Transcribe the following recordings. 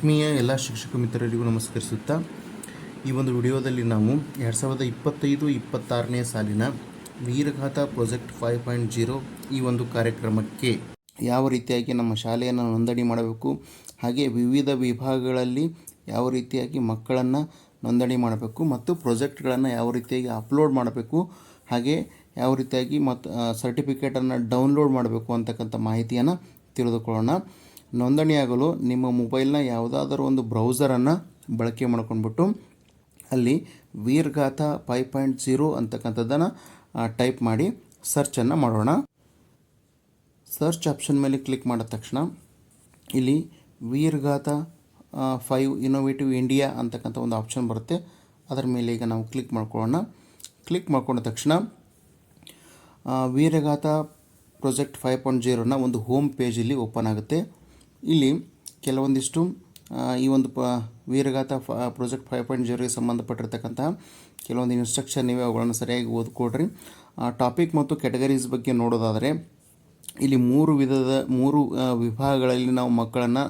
ಆತ್ಮೀಯ ಎಲ್ಲ ಶಿಕ್ಷಕ ಮಿತ್ರರಿಗೂ ನಮಸ್ಕರಿಸುತ್ತಾ ಈ ಒಂದು ವಿಡಿಯೋದಲ್ಲಿ ನಾವು 2025-26ನೇ ಸಾಲಿನ ವೀರಗಾಥಾ ಪ್ರಾಜೆಕ್ಟ್ 5.0 ಈ ಒಂದು ಕಾರ್ಯಕ್ರಮಕ್ಕೆ ಯಾವ ರೀತಿಯಾಗಿ ನಮ್ಮ ಶಾಲೆಯನ್ನು ನೋಂದಣಿ ಮಾಡಬೇಕು, ಹಾಗೆ ವಿವಿಧ ವಿಭಾಗಗಳಲ್ಲಿ ಯಾವ ರೀತಿಯಾಗಿ ಮಕ್ಕಳನ್ನು ನೋಂದಣಿ ಮಾಡಬೇಕು ಮತ್ತು ಪ್ರಾಜೆಕ್ಟ್ಗಳನ್ನು ಯಾವ ರೀತಿಯಾಗಿ ಅಪ್ಲೋಡ್ ಮಾಡಬೇಕು, ಹಾಗೆ ಯಾವ ರೀತಿಯಾಗಿ ಮತ್ತು ಸರ್ಟಿಫಿಕೇಟನ್ನು ಡೌನ್ಲೋಡ್ ಮಾಡಬೇಕು ಅಂತಕ್ಕಂಥ ಮಾಹಿತಿಯನ್ನು ತಿಳಿದುಕೊಳ್ಳೋಣ. ನೋಂದಣಿಯಾಗಲು ನಿಮ್ಮ ಮೊಬೈಲ್ನ ಯಾವುದಾದರೂ ಒಂದು ಬ್ರೌಸರನ್ನು ಬಳಕೆ ಮಾಡ್ಕೊಂಡ್ಬಿಟ್ಟು ಅಲ್ಲಿ ವೀರಗಾಥಾ 5.0 ಅಂತಕ್ಕಂಥದ್ದನ್ನು ಟೈಪ್ ಮಾಡಿ ಸರ್ಚನ್ನು ಮಾಡೋಣ. ಸರ್ಚ್ ಆಪ್ಷನ್ ಮೇಲೆ ಕ್ಲಿಕ್ ಮಾಡಿದ ತಕ್ಷಣ ಇಲ್ಲಿ ವೀರಗಾಥಾ 5 ಇನ್ನೋವೇಟಿವ್ ಇಂಡಿಯಾ ಅಂತಕ್ಕಂಥ ಒಂದು ಆಪ್ಷನ್ ಬರುತ್ತೆ. ಅದರ ಮೇಲೆ ಈಗ ನಾವು ಕ್ಲಿಕ್ ಮಾಡ್ಕೊಳ್ಳೋಣ. ಕ್ಲಿಕ್ ಮಾಡ್ಕೊಂಡ ತಕ್ಷಣ ವೀರಗಾಥಾ ಪ್ರಾಜೆಕ್ಟ್ 5.0ನ ಒಂದು ಹೋಮ್ ಪೇಜಲ್ಲಿ ಓಪನ್ ಆಗುತ್ತೆ. ಇಲ್ಲಿ ಕೆಲವೊಂದಿಷ್ಟು ಈ ಒಂದು ವೀರಗಾಥಾ ಪ್ರಾಜೆಕ್ಟ್ 5.0ಗೆ ಸಂಬಂಧಪಟ್ಟಿರ್ತಕ್ಕಂತಹ ಕೆಲವೊಂದು ಇನ್ಸ್ಟ್ರಕ್ಷನ್ ಇವೆ, ಅವುಗಳನ್ನು ಸರಿಯಾಗಿ ಓದ್ಕೊಡ್ರಿ. ಟಾಪಿಕ್ ಮತ್ತು ಕ್ಯಾಟಗರೀಸ್ ಬಗ್ಗೆ ನೋಡೋದಾದರೆ ಇಲ್ಲಿ ಮೂರು ವಿಭಾಗಗಳಲ್ಲಿ ನಾವು ಮಕ್ಕಳನ್ನು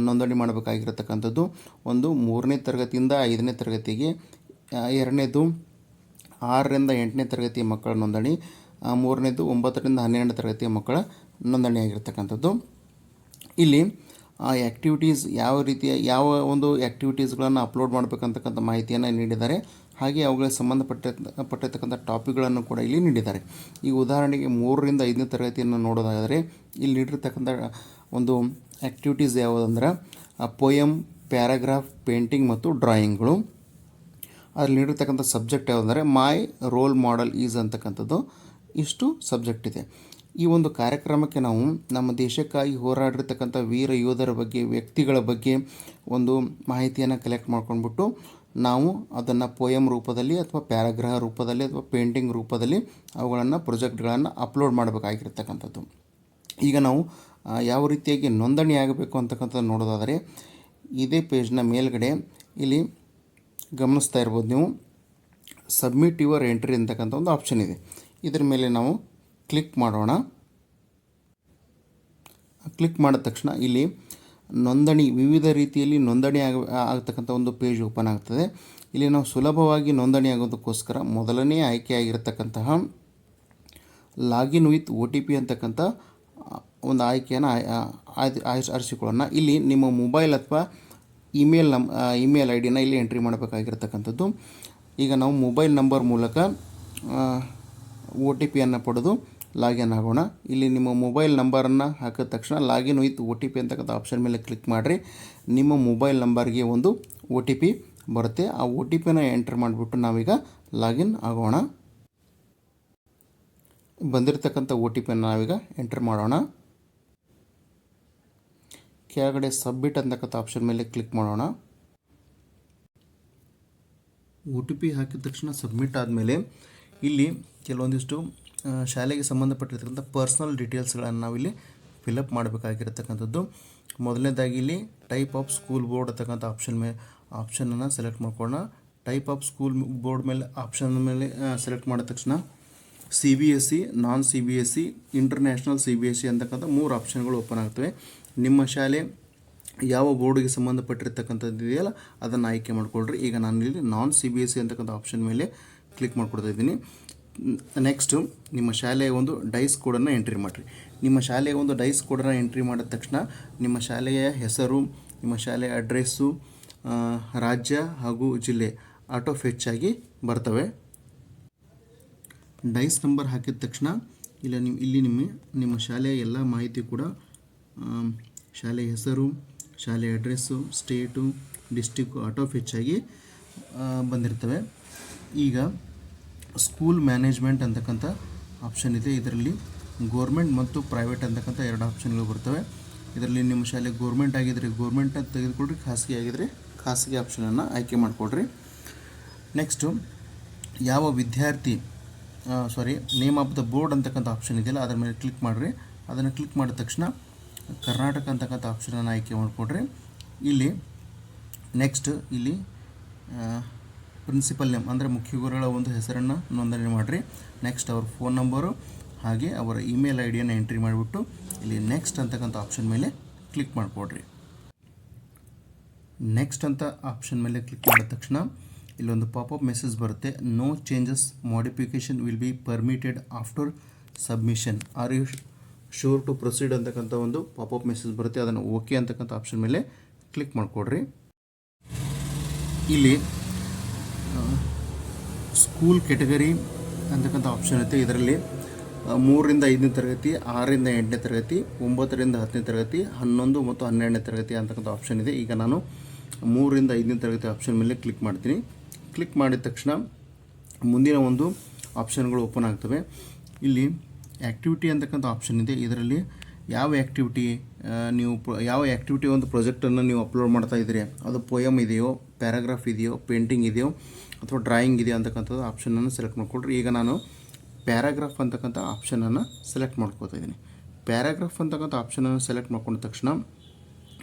ನೋಂದಣಿ ಮಾಡಬೇಕಾಗಿರತಕ್ಕಂಥದ್ದು. ಒಂದು 3ನೇ ತರಗತಿಯಿಂದ 5ನೇ ತರಗತಿಗೆ, ಎರಡನೇದು 6ರಿಂದ 8ನೇ ತರಗತಿಯ ಮಕ್ಕಳ ನೋಂದಣಿ, ಮೂರನೇದು 9ರಿಂದ 12ನೇ ತರಗತಿಯ ಮಕ್ಕಳ ನೋಂದಣಿ ಆಗಿರ್ತಕ್ಕಂಥದ್ದು. ಇಲ್ಲಿ ಆ್ಯಕ್ಟಿವಿಟೀಸ್ ಯಾವ ಒಂದು ಆ್ಯಕ್ಟಿವಿಟೀಸ್ಗಳನ್ನು ಅಪ್ಲೋಡ್ ಮಾಡಬೇಕಂತಕ್ಕಂಥ ಮಾಹಿತಿಯನ್ನು ನೀಡಿದ್ದಾರೆ. ಹಾಗೆ ಅವುಗಳಿಗೆ ಸಂಬಂಧಪಟ್ಟಿರ್ತಕ್ಕಂಥ ಟಾಪಿಕ್ಗಳನ್ನು ಕೂಡ ಇಲ್ಲಿ ನೀಡಿದ್ದಾರೆ. ಈಗ ಉದಾಹರಣೆಗೆ 3ರಿಂದ 5ನೇ ತರಗತಿಯನ್ನು ನೋಡೋದಾದರೆ ಇಲ್ಲಿ ನೀಡಿರ್ತಕ್ಕಂಥ ಒಂದು ಆ್ಯಕ್ಟಿವಿಟೀಸ್ ಯಾವುದಂದ್ರೆ ಪೋಯಮ್, ಪ್ಯಾರಾಗ್ರಾಫ್, ಪೇಂಟಿಂಗ್ ಮತ್ತು ಡ್ರಾಯಿಂಗ್ಗಳು. ಅದರಲ್ಲಿ ನೀಡಿರ್ತಕ್ಕಂಥ ಸಬ್ಜೆಕ್ಟ್ ಯಾವುದಂದರೆ ಮೈ ರೋಲ್ ಮಾಡೆಲ್ ಈಸ್ ಅಂತಕ್ಕಂಥದ್ದು. ಇಷ್ಟು ಸಬ್ಜೆಕ್ಟ್ ಇದೆ. ಈ ಒಂದು ಕಾರ್ಯಕ್ರಮಕ್ಕೆ ನಾವು ನಮ್ಮ ದೇಶಕ್ಕಾಗಿ ಹೋರಾಡಿರ್ತಕ್ಕಂಥ ವೀರ ಯೋಧರ ಬಗ್ಗೆ, ವ್ಯಕ್ತಿಗಳ ಬಗ್ಗೆ ಒಂದು ಮಾಹಿತಿಯನ್ನು ಕಲೆಕ್ಟ್ ಮಾಡ್ಕೊಂಡ್ಬಿಟ್ಟು ನಾವು ಅದನ್ನು ಪೋಯಮ್ ರೂಪದಲ್ಲಿ ಅಥವಾ ಪ್ಯಾರಾಗ್ರಾಫ್ ರೂಪದಲ್ಲಿ ಅಥವಾ ಪೇಂಟಿಂಗ್ ರೂಪದಲ್ಲಿ ಅವುಗಳನ್ನು ಪ್ರಾಜೆಕ್ಟ್ಗಳನ್ನು ಅಪ್ಲೋಡ್ ಮಾಡಬೇಕಾಗಿರ್ತಕ್ಕಂಥದ್ದು. ಈಗ ನಾವು ಯಾವ ರೀತಿಯಾಗಿ ನೋಂದಣಿ ಆಗಬೇಕು ಅಂತಕ್ಕಂಥದ್ದು ನೋಡೋದಾದರೆ ಇದೇ ಪೇಜ್ನ ಮೇಲ್ಗಡೆ ಇಲ್ಲಿ ಗಮನಿಸ್ತಾ ಇರ್ಬೋದು ನೀವು, ಸಬ್ಮಿಟ್ ಯುವರ್ ಎಂಟ್ರಿ ಅಂತಕ್ಕಂಥ ಒಂದು ಆಪ್ಷನ್ ಇದೆ. ಇದರ ಮೇಲೆ ನಾವು ಕ್ಲಿಕ್ ಮಾಡೋಣ. ಕ್ಲಿಕ್ ಮಾಡಿದ ತಕ್ಷಣ ಇಲ್ಲಿ ನೋಂದಣಿ, ವಿವಿಧ ರೀತಿಯಲ್ಲಿ ನೋಂದಣಿ ಆಗತಕ್ಕಂಥ ಒಂದು ಪೇಜ್ ಓಪನ್ ಆಗ್ತದೆ. ಇಲ್ಲಿ ನಾವು ಸುಲಭವಾಗಿ ನೋಂದಣಿ ಆಗೋದಕ್ಕೋಸ್ಕರ ಮೊದಲನೇ ಆಯ್ಕೆಯಾಗಿರತಕ್ಕಂತಹ ಲಾಗಿನ್ ವಿತ್ OTP ಅಂತಕ್ಕಂಥ ಒಂದು ಆಯ್ಕೆಯನ್ನು ಆರಿಸಿಕೊಳ್ಳೋಣ. ಇಲ್ಲಿ ನಿಮ್ಮ ಮೊಬೈಲ್ ಅಥವಾ ಇಮೇಲ್ ID ನ ಇಲ್ಲಿ ಎಂಟ್ರಿ ಮಾಡಬೇಕಾಗಿರ್ತಕ್ಕಂಥದ್ದು. ಈಗ ನಾವು ಮೊಬೈಲ್ ನಂಬರ್ ಮೂಲಕ OTPಯನ್ನು ಪಡೆದು ಲಾಗಿನ್ ಆಗೋಣ. ಇಲ್ಲಿ ನಿಮ್ಮ ಮೊಬೈಲ್ ನಂಬರನ್ನು ಹಾಕಿದ ತಕ್ಷಣ ಲಾಗಿನ್ ವಿತ್ OTP ಅಂತಕ್ಕಂಥ ಆಪ್ಷನ್ ಮೇಲೆ ಕ್ಲಿಕ್ ಮಾಡಿರಿ. ನಿಮ್ಮ ಮೊಬೈಲ್ ನಂಬರ್ಗೆ ಒಂದು OTP ಬರುತ್ತೆ. ಆ OTPನ ಎಂಟರ್ ಮಾಡಿಬಿಟ್ಟು ನಾವೀಗ ಲಾಗಿನ್ ಆಗೋಣ. ಬಂದಿರತಕ್ಕಂಥ OTPಯನ್ನು ನಾವೀಗ ಎಂಟರ್ ಮಾಡೋಣ. ಕೆಳಗಡೆ ಸಬ್ಮಿಟ್ ಅಂತಕ್ಕಂಥ ಆಪ್ಷನ್ ಮೇಲೆ ಕ್ಲಿಕ್ ಮಾಡೋಣ. OTP ಹಾಕಿದ ತಕ್ಷಣ ಸಬ್ಮಿಟ್ ಆದಮೇಲೆ ಇಲ್ಲಿ ಕೆಲವೊಂದಿಷ್ಟು ಶಾಲೆಗೆ ಸಂಬಂಧಪಟ್ಟಿರ್ತಕ್ಕಂಥ ಪರ್ಸ್ನಲ್ ಡೀಟೇಲ್ಸ್ಗಳನ್ನು ನಾವಿಲ್ಲಿ ಫಿಲಪ್ ಮಾಡಬೇಕಾಗಿರ್ತಕ್ಕಂಥದ್ದು. ಮೊದಲನೇದಾಗಿ ಇಲ್ಲಿ ಟೈಪ್ ಆಫ್ ಸ್ಕೂಲ್ ಬೋರ್ಡ್ ಅಂತಕ್ಕಂಥ ಆಪ್ಷನನ್ನು ಸೆಲೆಕ್ಟ್ ಮಾಡ್ಕೊಳ್ಳೋಣ. ಟೈಪ್ ಆಫ್ ಸ್ಕೂಲ್ ಬೋರ್ಡ್ ಮೇಲೆ ಆಪ್ಷನ್ ಮೇಲೆ ಸೆಲೆಕ್ಟ್ ಮಾಡಿದ ತಕ್ಷಣ CBSE, ನಾನ್ CBSE, ಇಂಟರ್ನ್ಯಾಷನಲ್ CBSE ಅಂತಕ್ಕಂಥ 3 ಆಪ್ಷನ್ಗಳು ಓಪನ್ ಆಗ್ತವೆ. ನಿಮ್ಮ ಶಾಲೆ ಯಾವ ಬೋರ್ಡಿಗೆ ಸಂಬಂಧಪಟ್ಟಿರ್ತಕ್ಕಂಥದ್ದು ಇದೆಯಲ್ಲ ಅದನ್ನು ಆಯ್ಕೆ ಮಾಡಿಕೊಳ್ಳ್ರಿ. ಈಗ ನಾನು ಇಲ್ಲಿ ನಾನ್ CBSE ಅಂತಕ್ಕಂಥ ಆಪ್ಷನ್ ಮೇಲೆ ಕ್ಲಿಕ್ ಮಾಡ್ಕೊಡ್ತಾ ಇದ್ದೀನಿ. ನೆಕ್ಸ್ಟು ನಿಮ್ಮ ಶಾಲೆಯ ಒಂದು ಡೈಸ್ ಕೋಡನ್ನು ಎಂಟ್ರಿ ಮಾಡಿರಿ. ನಿಮ್ಮ ಶಾಲೆಯ ಒಂದು ಡೈಸ್ ಕೋಡನ್ನು ಎಂಟ್ರಿ ಮಾಡಿದ ತಕ್ಷಣ ನಿಮ್ಮ ಶಾಲೆಯ ಹೆಸರು, ನಿಮ್ಮ ಶಾಲೆಯ ಅಡ್ರೆಸ್ಸು, ರಾಜ್ಯ ಹಾಗೂ ಜಿಲ್ಲೆ ಆಟೋ ಫೆಚ್ ಆಗಿ ಬರ್ತವೆ. ಡೈಸ್ ನಂಬರ್ ಹಾಕಿದ ತಕ್ಷಣ ಇಲ್ಲಿ ನಿಮ್ಮ ಶಾಲೆಯ ಎಲ್ಲ ಮಾಹಿತಿ ಕೂಡ ಶಾಲೆಯ ಹೆಸರು, ಶಾಲೆಯ address, state, district auto fetch ಆಗಿ ಬಂದಿರ್ತವೆ. ಈಗ ಸ್ಕೂಲ್ ಮ್ಯಾನೇಜ್ಮೆಂಟ್ ಅಂತಕ್ಕಂಥ ಆಪ್ಷನ್ ಇದೆ. ಇದರಲ್ಲಿ ಗೋರ್ಮೆಂಟ್ ಮತ್ತು ಪ್ರೈವೇಟ್ ಅಂತಕ್ಕಂಥ 2 ಆಪ್ಷನ್ಗಳು ಬರ್ತವೆ. ಇದರಲ್ಲಿ ನಿಮ್ಮ ಶಾಲೆ ಗೋರ್ಮೆಂಟ್ ಆಗಿದ್ದರೆ ಗೋರ್ಮೆಂಟನ್ನು ತೆಗೆದುಕೊಳ್ರಿ, ಖಾಸಗಿ ಆಗಿದ್ದರೆ ಖಾಸಗಿ ಆಪ್ಷನನ್ನು ಆಯ್ಕೆ ಮಾಡಿಕೊಡ್ರಿ. ನೆಕ್ಸ್ಟು ಯಾವ ವಿದ್ಯಾರ್ಥಿ ನೇಮ್ ಆಫ್ ದ ಬೋರ್ಡ್ ಅಂತಕ್ಕಂಥ ಆಪ್ಷನ್ ಇದೆಯಲ್ಲ ಅದರ ಮೇಲೆ ಕ್ಲಿಕ್ ಮಾಡಿರಿ. ಅದನ್ನು ಕ್ಲಿಕ್ ಮಾಡಿದ ತಕ್ಷಣ ಕರ್ನಾಟಕ ಅಂತಕ್ಕಂಥ ಆಪ್ಷನನ್ನು ಆಯ್ಕೆ ಮಾಡಿಕೊಡ್ರಿ. ಇಲ್ಲಿ ನೆಕ್ಸ್ಟ್ ಇಲ್ಲಿ ಪ್ರಿನ್ಸಿಪಲ್ ನೇಮ್ ಅಂದರೆ ಮುಖ್ಯ ಗುರುಗಳ ಒಂದು ಹೆಸರನ್ನು ನೋಂದಣಿ ಮಾಡಿರಿ. ನೆಕ್ಸ್ಟ್ ಅವ್ರ ಫೋನ್ ನಂಬರು ಹಾಗೆ ಅವರ ಇಮೇಲ್ ID ಯನ್ನು ಎಂಟ್ರಿ ಮಾಡಿಬಿಟ್ಟು ಇಲ್ಲಿ ನೆಕ್ಸ್ಟ್ ಅಂತಕ್ಕಂಥ ಆಪ್ಷನ್ ಮೇಲೆ ಕ್ಲಿಕ್ ಮಾಡಿಕೊಡ್ರಿ. ನೆಕ್ಸ್ಟ್ ಅಂತ ಆಪ್ಷನ್ ಮೇಲೆ ಕ್ಲಿಕ್ ಮಾಡಿದ ತಕ್ಷಣ ಇಲ್ಲೊಂದು ಪಾಪಪ್ ಮೆಸೇಜ್ ಬರುತ್ತೆ. No changes modification will be permitted after submission, are you sure to proceed ಅಂತಕ್ಕಂಥ ಒಂದು ಪಾಪಪ್ ಮೆಸೇಜ್ ಬರುತ್ತೆ. ಅದನ್ನು ಓಕೆ ಅಂತಕ್ಕಂಥ ಆಪ್ಷನ್ ಮೇಲೆ ಕ್ಲಿಕ್ ಮಾಡಿಕೊಡ್ರಿ. ಇಲ್ಲಿ ಸ್ಕೂಲ್ ಕೆಟಗರಿ ಅಂತಕ್ಕಂಥ ಆಪ್ಷನ್ ಇರುತ್ತೆ. ಇದರಲ್ಲಿ 3ರಿಂದ 5ನೇ ತರಗತಿ, 6ರಿಂದ 8ನೇ ತರಗತಿ, 9ರಿಂದ 10ನೇ ತರಗತಿ, 11 ಮತ್ತು 12ನೇ ತರಗತಿ ಅಂತಕ್ಕಂಥ ಆಪ್ಷನ್ ಇದೆ. ಈಗ ನಾನು 3ರಿಂದ 5ನೇ ತರಗತಿ ಆಪ್ಷನ್ ಮೇಲೆ ಕ್ಲಿಕ್ ಮಾಡ್ತೀನಿ. ಕ್ಲಿಕ್ ಮಾಡಿದ ತಕ್ಷಣ ಮುಂದಿನ ಒಂದು ಆಪ್ಷನ್ಗಳು ಓಪನ್ ಆಗ್ತವೆ. ಇಲ್ಲಿ ಆ್ಯಕ್ಟಿವಿಟಿ ಅಂತಕ್ಕಂಥ ಆಪ್ಷನ್ ಇದೆ. ಇದರಲ್ಲಿ ಯಾವ ಆ್ಯಕ್ಟಿವಿಟಿ ಯಾವ ಆ್ಯಕ್ಟಿವಿಟಿ ಒಂದು ಪ್ರಾಜೆಕ್ಟನ್ನು ನೀವು ಅಪ್ಲೋಡ್ ಮಾಡ್ತಾ ಇದ್ದೀರಿ, ಅದು ಪೋಯಮ್ ಇದೆಯೋ, ಪ್ಯಾರಾಗ್ರಾಫ್ ಇದೆಯೋ, ಪೇಂಟಿಂಗ್ ಇದೆಯೋ ಅಥವಾ ಡ್ರಾಯಿಂಗ್ ಇದೆಯೋ ಅಂತಕ್ಕಂಥದ್ದು ಆಪ್ಷನನ್ನು ಸೆಲೆಕ್ಟ್ ಮಾಡಿಕೊಡ್ರಿ. ಈಗ ನಾನು ಪ್ಯಾರಾಗ್ರಾಫ್ ಅಂತಕ್ಕಂಥ ಆಪ್ಷನನ್ನು ಸೆಲೆಕ್ಟ್ ಮಾಡ್ಕೋತಾ ಇದ್ದೀನಿ. ಪ್ಯಾರಾಗ್ರಾಫ್ ಅಂತಕ್ಕಂಥ ಆಪ್ಷನನ್ನು ಸೆಲೆಕ್ಟ್ ಮಾಡ್ಕೊಂಡ ತಕ್ಷಣ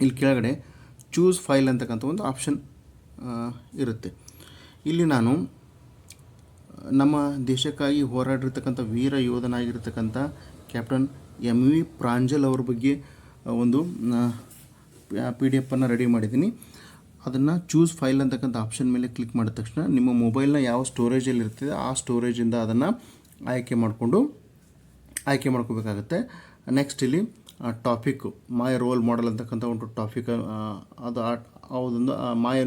ಇಲ್ಲಿ ಕೆಳಗಡೆ ಚೂಸ್ ಫೈಲ್ ಅಂತಕ್ಕಂಥ ಒಂದು ಆಪ್ಷನ್ ಇರುತ್ತೆ. ಇಲ್ಲಿ ನಾನು ನಮ್ಮ ದೇಶಕ್ಕಾಗಿ ಹೋರಾಡಿರ್ತಕ್ಕಂಥ ವೀರ ಯೋಧನಾಗಿರ್ತಕ್ಕಂಥ ಕ್ಯಾಪ್ಟನ್ MV ಪ್ರಾಂಜಲ್ ಅವ್ರ ಬಗ್ಗೆ ಒಂದು PDF ರೆಡಿ ಮಾಡಿದ್ದೀನಿ. ಅದನ್ನು ಚೂಸ್ ಫೈಲ್ ಅಂತಕ್ಕಂಥ ಆಪ್ಷನ್ ಮೇಲೆ ಕ್ಲಿಕ್ ಮಾಡಿದ ತಕ್ಷಣ ನಿಮ್ಮ ಮೊಬೈಲ್ನ ಯಾವ ಸ್ಟೋರೇಜಲ್ಲಿ ಇರ್ತದೆ ಆ ಸ್ಟೋರೇಜಿಂದ ಅದನ್ನು ಆಯ್ಕೆ ಮಾಡ್ಕೋಬೇಕಾಗುತ್ತೆ. ನೆಕ್ಸ್ಟ್ ಇಲ್ಲಿ ಟಾಪಿಕ್ಕು ಮೈ ರೋಲ್ ಮಾಡೆಲ್ ಅಂತಕ್ಕಂಥ ಒಂದು ಟಾಪಿಕ್, ಅದು ಅದೊಂದು ಮೈ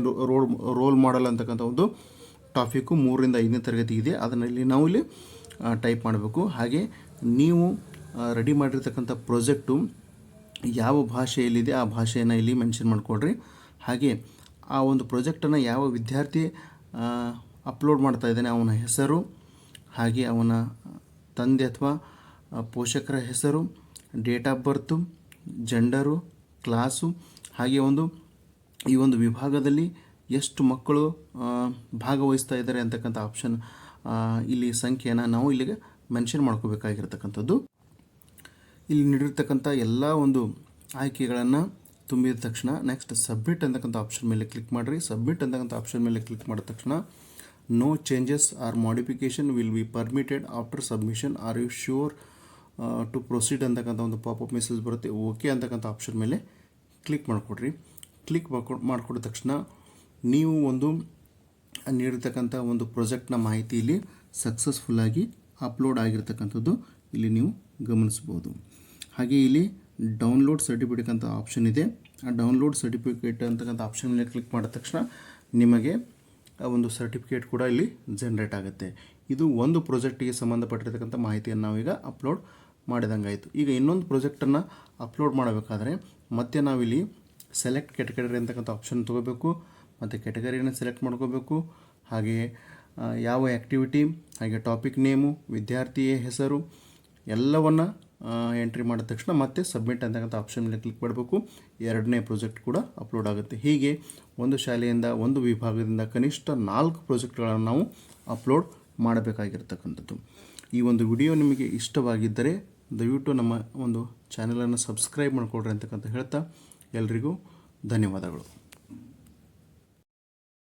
ರೋಲ್ ಮಾಡೆಲ್ ಅಂತಕ್ಕಂಥ ಒಂದು ಟಾಪಿಕ್ಕು 3ರಿಂದ 5ನೇ ತರಗತಿ ಇದೆ. ಅದನ್ನು ನಾವು ಇಲ್ಲಿ ಟೈಪ್ ಮಾಡಬೇಕು. ಹಾಗೆ ನೀವು ರೆಡಿ ಮಾಡಿರ್ತಕ್ಕಂಥ ಪ್ರಾಜೆಕ್ಟು ಯಾವ ಭಾಷೆಯಲ್ಲಿದೆ ಆ ಭಾಷೆಯನ್ನು ಇಲ್ಲಿ ಮೆನ್ಷನ್ ಮಾಡಿಕೊಡ್ರಿ. ಹಾಗೆ ಆ ಒಂದು ಪ್ರಾಜೆಕ್ಟನ್ನು ಯಾವ ವಿದ್ಯಾರ್ಥಿ ಅಪ್ಲೋಡ್ ಮಾಡ್ತಾ ಇದ್ದಾನೆ ಅವನ ಹೆಸರು, ಹಾಗೆ ಅವನ ತಂದೆ ಅಥವಾ ಪೋಷಕರ ಹೆಸರು, date of birth, gender, class, ಹಾಗೆ ಈ ಒಂದು ವಿಭಾಗದಲ್ಲಿ ಎಷ್ಟು ಮಕ್ಕಳು ಭಾಗವಹಿಸ್ತಾ ಇದ್ದಾರೆ ಅಂತಕ್ಕಂಥ ಆಪ್ಷನ್, ಇಲ್ಲಿ ಸಂಖ್ಯೆಯನ್ನು ನಾವು ಇಲ್ಲಿಗೆ ಮೆನ್ಷನ್ ಮಾಡ್ಕೋಬೇಕಾಗಿರ್ತಕ್ಕಂಥದ್ದು. ಇಲ್ಲಿ ನೀಡಿರ್ತಕ್ಕಂಥ ಎಲ್ಲ ಒಂದು ಆಯ್ಕೆಗಳನ್ನು ತುಂಬಿದ ತಕ್ಷಣ ನೆಕ್ಸ್ಟ್ ಸಬ್ಮಿಟ್ ಅಂತಕ್ಕಂಥ ಆಪ್ಷನ್ ಮೇಲೆ ಕ್ಲಿಕ್ ಮಾಡಿರಿ. ಸಬ್ಮಿಟ್ ಅಂತಕ್ಕಂಥ ಆಪ್ಷನ್ ಮೇಲೆ ಕ್ಲಿಕ್ ಮಾಡಿದ ತಕ್ಷಣ no changes or modification will be permitted after submission, are you sure to proceed ಅಂತಕ್ಕಂಥ ಒಂದು ಪಾಪಪ್ ಮೆಸೇಜ್ ಬರುತ್ತೆ. ಓಕೆ ಅಂತಕ್ಕಂಥ ಆಪ್ಷನ್ ಮೇಲೆ ಕ್ಲಿಕ್ ಮಾಡಿಕೊಡ್ರಿ. ಕ್ಲಿಕ್ ಮಾಡಿಕೊಡ ತಕ್ಷಣ ನೀವು ನೀಡಿರ್ತಕ್ಕಂಥ ಒಂದು ಪ್ರಾಜೆಕ್ಟ್ನ ಮಾಹಿತಿ ಇಲ್ಲಿ ಸಕ್ಸಸ್ಫುಲ್ಲಾಗಿ ಅಪ್ಲೋಡ್ ಆಗಿರ್ತಕ್ಕಂಥದ್ದು ಇಲ್ಲಿ ನೀವು ಗಮನಿಸ್ಬೋದು. ಹಾಗೆ ಇಲ್ಲಿ ಡೌನ್ಲೋಡ್ ಸರ್ಟಿಫಿಕೇಟ್ ಅಂತ ಆಪ್ಷನ್ ಇದೆ. ಆ ಡೌನ್ಲೋಡ್ ಸರ್ಟಿಫಿಕೇಟ್ ಅಂತಕ್ಕಂಥ ಆಪ್ಷನ್ ಮೇಲೆ ಕ್ಲಿಕ್ ಮಾಡಿದ ತಕ್ಷಣ ನಿಮಗೆ ಒಂದು ಸರ್ಟಿಫಿಕೇಟ್ ಕೂಡ ಇಲ್ಲಿ ಜನ್ರೇಟ್ ಆಗುತ್ತೆ. ಇದು ಒಂದು ಪ್ರಾಜೆಕ್ಟಿಗೆ ಸಂಬಂಧಪಟ್ಟಿರ್ತಕ್ಕಂಥ ಮಾಹಿತಿಯನ್ನು ನಾವೀಗ ಅಪ್ಲೋಡ್ ಮಾಡಿದಂಗೆ ಆಯಿತು. ಈಗ ಇನ್ನೊಂದು ಪ್ರಾಜೆಕ್ಟನ್ನು ಅಪ್ಲೋಡ್ ಮಾಡಬೇಕಾದ್ರೆ ಮತ್ತೆ ನಾವಿಲ್ಲಿ ಸೆಲೆಕ್ಟ್ ಕ್ಯಾಟಗರಿ ಅಂತಕ್ಕಂಥ ಆಪ್ಷನ್ ತೊಗೋಬೇಕು. ಮತ್ತು ಕ್ಯಾಟಗರಿಯನ್ನು ಸೆಲೆಕ್ಟ್ ಮಾಡ್ಕೋಬೇಕು. ಹಾಗೆ ಯಾವ ಆ್ಯಕ್ಟಿವಿಟಿ, ಹಾಗೆ ಟಾಪಿಕ್ ನೇಮು, ವಿದ್ಯಾರ್ಥಿಯ ಹೆಸರು ಎಲ್ಲವನ್ನು ಎಂಟ್ರಿ ಮಾಡಿದ ತಕ್ಷಣ ಮತ್ತೆ ಸಬ್ಮಿಟ್ ಅಂತಕ್ಕಂಥ ಆಪ್ಷನ್ ಮೇಲೆ ಕ್ಲಿಕ್ ಮಾಡಬೇಕು. 2ನೇ ಪ್ರಾಜೆಕ್ಟ್ ಕೂಡ ಅಪ್ಲೋಡ್ ಆಗುತ್ತೆ. ಹೀಗೆ ಒಂದು ಶಾಲೆಯಿಂದ ಒಂದು ವಿಭಾಗದಿಂದ ಕನಿಷ್ಠ 4 ಪ್ರಾಜೆಕ್ಟ್ಗಳನ್ನು ನಾವು ಅಪ್ಲೋಡ್ ಮಾಡಬೇಕಾಗಿರ್ತಕ್ಕಂಥದ್ದು. ಈ ಒಂದು ವಿಡಿಯೋ ನಿಮಗೆ ಇಷ್ಟವಾಗಿದ್ದರೆ ದಯವಿಟ್ಟು ನಮ್ಮ ಒಂದು ಚಾನಲನ್ನು ಸಬ್ಸ್ಕ್ರೈಬ್ ಮಾಡಿಕೊಡ್ರಿ ಅಂತಕ್ಕಂಥ ಹೇಳ್ತಾ ಎಲ್ರಿಗೂ ಧನ್ಯವಾದಗಳು.